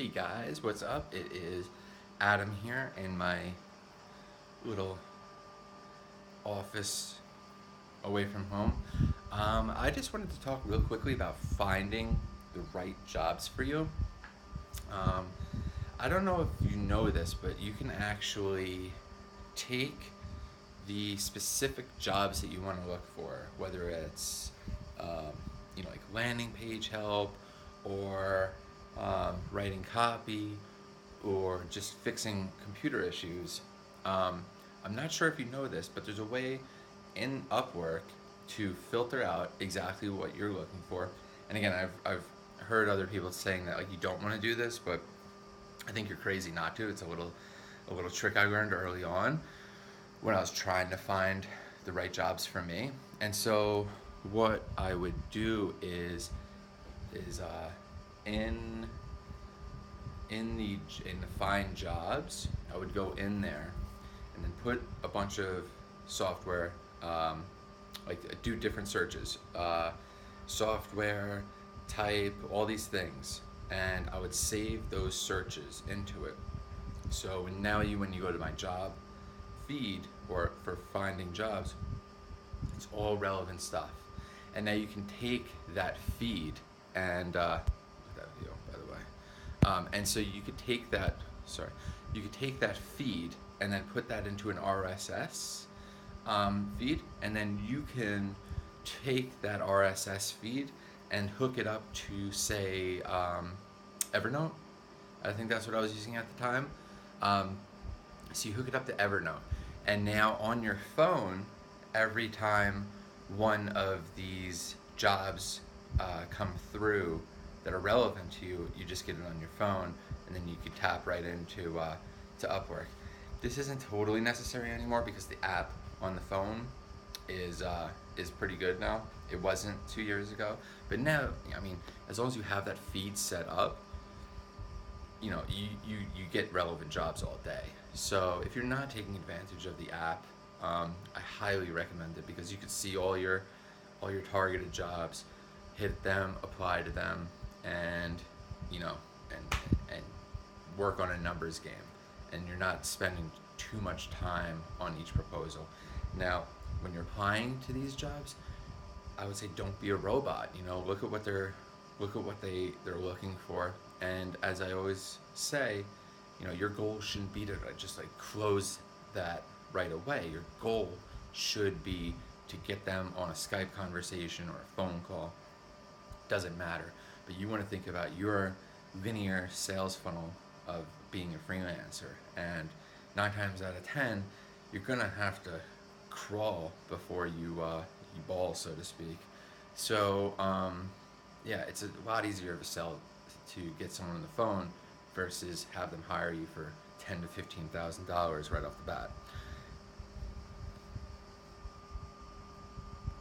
Hey guys, what's up? It is Adam here in my little office away from home. I just wanted to talk real quickly about finding the right jobs for you. Um, I don't know if you know this, but you can actually take the specific jobs that you want to look for, whether it's um, like landing page help or writing copy or just fixing computer issues. Um, I'm not sure if you know this, but there's a way in Upwork to filter out exactly what you're looking for. And again, I've heard other people saying that like you don't want to do this, but I think you're crazy not to. It's a little trick I learned early on when I was trying to find the right jobs for me. And so what I would do is in in the find jobs, I would go in there and then put a bunch of software, like do different searches, software, type, all these things, and I would save those searches into it. So now when you go to my job feed or for finding jobs, it's all relevant stuff. And now you can take that feed and that video, by the way. And so you could take that, sorry, you could take that feed and then put that into an RSS feed, and then you can take that RSS feed and hook it up to, say, Evernote. I think that's what I was using at the time. Um, so you hook it up to Evernote, and now on your phone, every time one of these jobs come through that are relevant to you, you just get it on your phone, and then you can tap right into to Upwork. This isn't totally necessary anymore because the app on the phone is pretty good now. It wasn't 2 years ago, but now, I mean, as long as you have that feed set up, you get relevant jobs all day. So if you're not taking advantage of the app, I highly recommend it because you can see all your targeted jobs, hit them, apply to them, and you know and work on a numbers game, and you're not spending too much time on each proposal. Now, when you're applying to these jobs, I would say don't be a robot. Look at what they're looking for, and as I always say, your goal shouldn't be to just like close that right away. Your goal should be to get them on a Skype conversation or a phone call. Doesn't matter, but you want to think about your linear sales funnel of being a freelancer, and 9 times out of 10, you're gonna have to crawl before you ball, so to speak. So yeah, it's a lot easier of a sell to get someone on the phone versus have them hire you for $10,000 to $15,000 right off the bat.